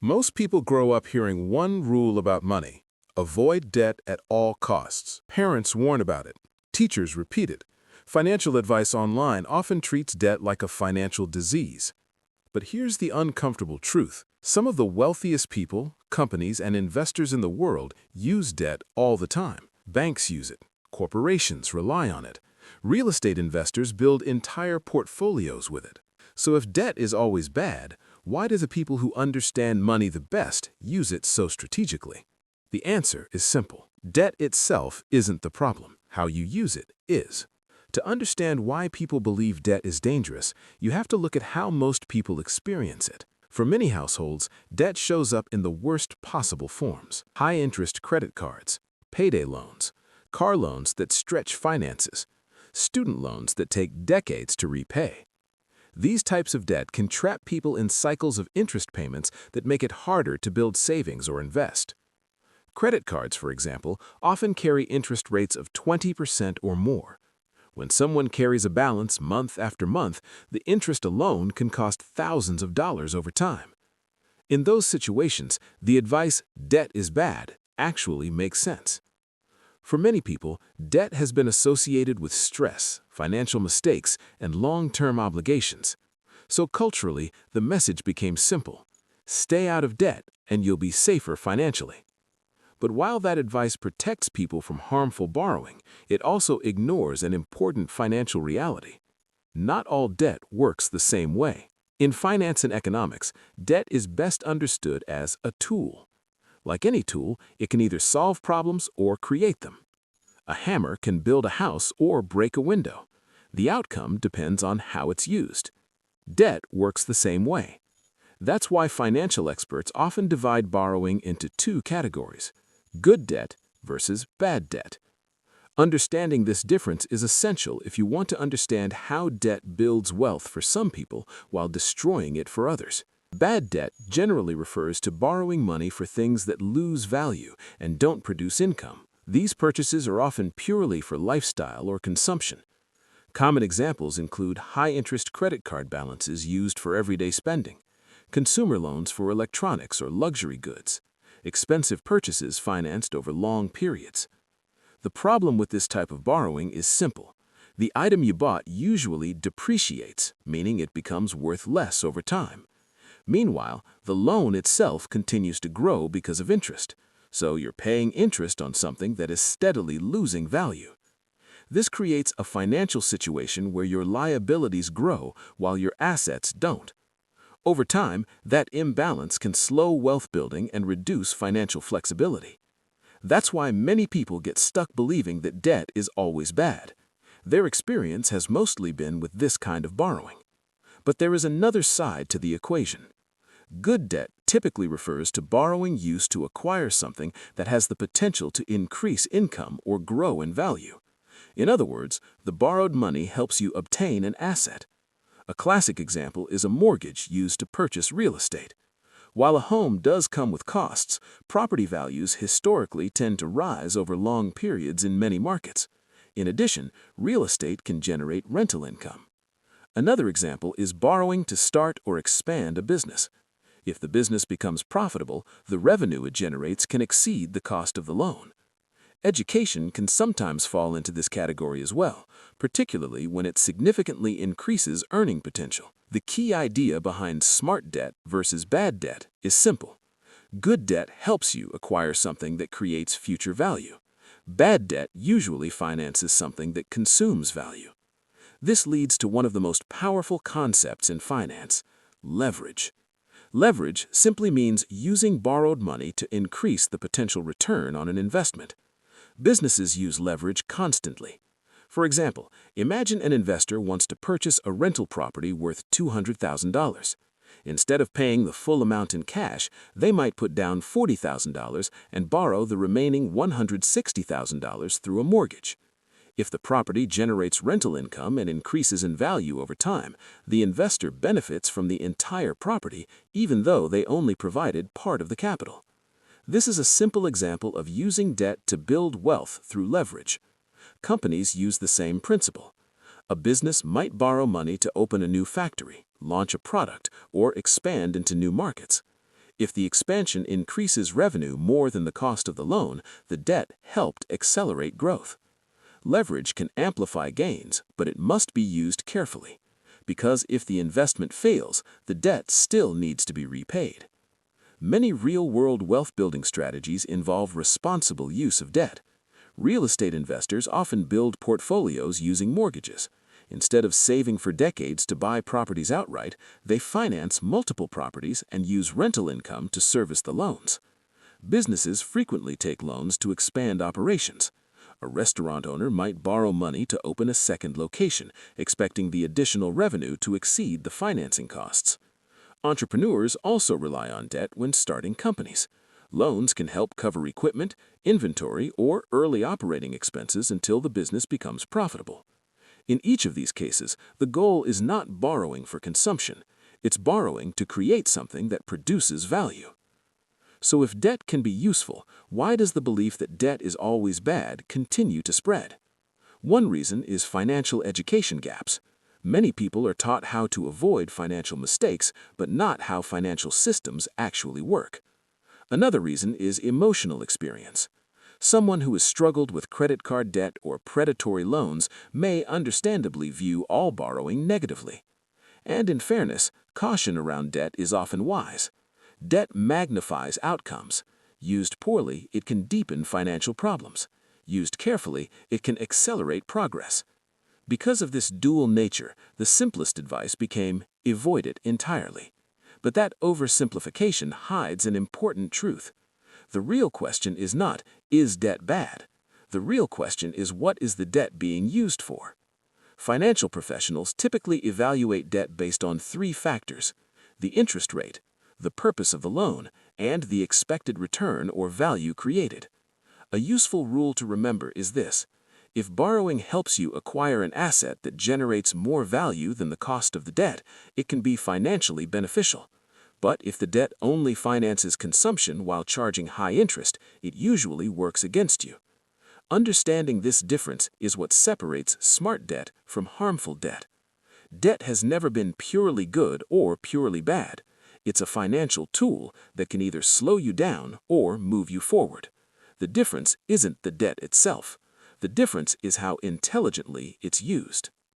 Most people grow up hearing one rule about money: avoid debt at all costs. Parents warn about it. Teachers repeat it. Financial advice online often treats debt like a financial disease. But here's the uncomfortable truth. Some of the wealthiest people, companies, and investors in the world use debt all the time. Banks use it. Corporations rely on it. Real estate investors build entire portfolios with it. So if debt is always bad, why do the people who understand money the best use it so strategically? The answer is simple. Debt itself isn't the problem. How you use it is. To understand why people believe debt is dangerous, you have to look at how most people experience it. For many households, debt shows up in the worst possible forms: high-interest credit cards, payday loans, car loans that stretch finances, student loans that take decades to repay. These types of debt can trap people in cycles of interest payments that make it harder to build savings or invest. Credit cards, for example, often carry interest rates of 20% or more. When someone carries a balance month after month, the interest alone can cost thousands of dollars over time. In those situations, the advice, "debt is bad," actually makes sense. For many people, debt has been associated with stress, financial mistakes, and long-term obligations. So culturally, the message became simple: stay out of debt and you'll be safer financially. But while that advice protects people from harmful borrowing, it also ignores an important financial reality. Not all debt works the same way. In finance and economics, debt is best understood as a tool. Like any tool, it can either solve problems or create them. A hammer can build a house or break a window. The outcome depends on how it's used. Debt works the same way. That's why financial experts often divide borrowing into two categories: good debt versus bad debt. Understanding this difference is essential if you want to understand how debt builds wealth for some people while destroying it for others. Bad debt generally refers to borrowing money for things that lose value and don't produce income. These purchases are often purely for lifestyle or consumption. Common examples include high-interest credit card balances used for everyday spending, consumer loans for electronics or luxury goods, expensive purchases financed over long periods. The problem with this type of borrowing is simple. The item you bought usually depreciates, meaning it becomes worth less over time. Meanwhile, the loan itself continues to grow because of interest, so you're paying interest on something that is steadily losing value. This creates a financial situation where your liabilities grow while your assets don't. Over time, that imbalance can slow wealth building and reduce financial flexibility. That's why many people get stuck believing that debt is always bad. Their experience has mostly been with this kind of borrowing. But there is another side to the equation. Good debt typically refers to borrowing used to acquire something that has the potential to increase income or grow in value. In other words, the borrowed money helps you obtain an asset. A classic example is a mortgage used to purchase real estate. While a home does come with costs, property values historically tend to rise over long periods in many markets. In addition, real estate can generate rental income. Another example is borrowing to start or expand a business. If the business becomes profitable, the revenue it generates can exceed the cost of the loan. Education can sometimes fall into this category as well, particularly when it significantly increases earning potential. The key idea behind smart debt versus bad debt is simple. Good debt helps you acquire something that creates future value. Bad debt usually finances something that consumes value. This leads to one of the most powerful concepts in finance: leverage. Leverage simply means using borrowed money to increase the potential return on an investment. Businesses use leverage constantly. For example, imagine an investor wants to purchase a rental property worth $200,000. Instead of paying the full amount in cash, they might put down $40,000 and borrow the remaining $160,000 through a mortgage. If the property generates rental income and increases in value over time, the investor benefits from the entire property, even though they only provided part of the capital. This is a simple example of using debt to build wealth through leverage. Companies use the same principle. A business might borrow money to open a new factory, launch a product, or expand into new markets. If the expansion increases revenue more than the cost of the loan, the debt helped accelerate growth. Leverage can amplify gains, but it must be used carefully, because if the investment fails, the debt still needs to be repaid. Many real-world wealth-building strategies involve responsible use of debt. Real estate investors often build portfolios using mortgages. Instead of saving for decades to buy properties outright, they finance multiple properties and use rental income to service the loans. Businesses frequently take loans to expand operations. A restaurant owner might borrow money to open a second location, expecting the additional revenue to exceed the financing costs. Entrepreneurs also rely on debt when starting companies. Loans can help cover equipment, inventory, or early operating expenses until the business becomes profitable. In each of these cases, the goal is not borrowing for consumption. It's borrowing to create something that produces value. So if debt can be useful, why does the belief that debt is always bad continue to spread? One reason is financial education gaps. Many people are taught how to avoid financial mistakes, but not how financial systems actually work. Another reason is emotional experience. Someone who has struggled with credit card debt or predatory loans may understandably view all borrowing negatively. And in fairness, caution around debt is often wise. Debt magnifies outcomes. Used poorly, it can deepen financial problems. Used carefully, it can accelerate progress. Because of this dual nature, the simplest advice became, avoid it entirely. But that oversimplification hides an important truth. The real question is not, is debt bad? The real question is, what is the debt being used for? Financial professionals typically evaluate debt based on three factors: the interest rate, the purpose of the loan, and the expected return or value created. A useful rule to remember is this: if borrowing helps you acquire an asset that generates more value than the cost of the debt, it can be financially beneficial. But if the debt only finances consumption while charging high interest, it usually works against you. Understanding this difference is what separates smart debt from harmful debt. Debt has never been purely good or purely bad. It's a financial tool that can either slow you down or move you forward. The difference isn't the debt itself. The difference is how intelligently it's used.